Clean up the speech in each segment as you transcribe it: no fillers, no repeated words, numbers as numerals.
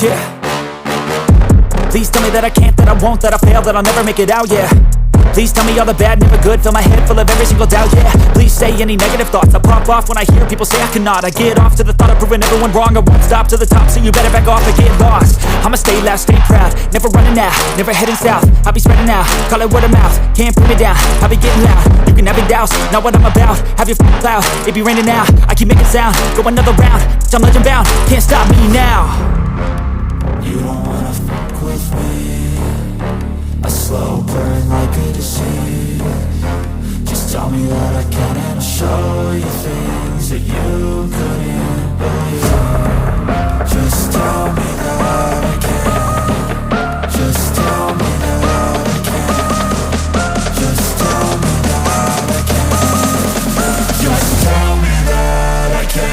Yeah. Please tell me that I can't, that I won't, that I fail, that I'll never make it out, yeah. Please tell me all the bad, never good, fill my head full of every single doubt, yeah. Please say any negative thoughts, I pop off when I hear people say I cannot. I get off to the thought of proving everyone wrong, I won't stop to the top, so you better back off and get lost. I'ma stay loud, stay proud, never running out, never heading south. I'll be spreading out, call it word of mouth, can't put me down, I'll be getting loud. You can have your doubts, not what I'm about, have your f***ing cloud, it be raining now. I keep making sound, go another round, I'm legend bound, can't stop me now. You don't wanna fuck with me, a slow burn like a disease. Just tell me that I can and I'll show you things that you couldn't believe. Just tell me that I can. Just tell me that I can. Just tell me that I can. Just tell me that I can.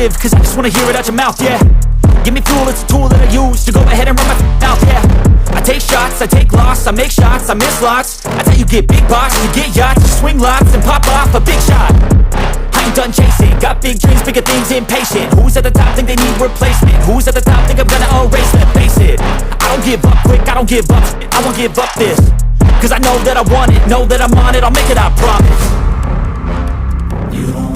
Cause I just wanna hear it out your mouth, yeah. Give me fuel, it's a tool that I use to go ahead and run my mouth, yeah. I take shots, I take loss, I make shots, I miss lots. That's how you get big box, you get yachts, you swing lots and pop off a big shot. I ain't done chasing, got big dreams, bigger things, impatient. Who's at the top think they need replacement? Who's at the top think I'm gonna erase them? Face it, I don't give up quick, I don't give up shit, I won't give up this. Cause I know that I want it, know that I'm on it, I'll make it, I promise. You don't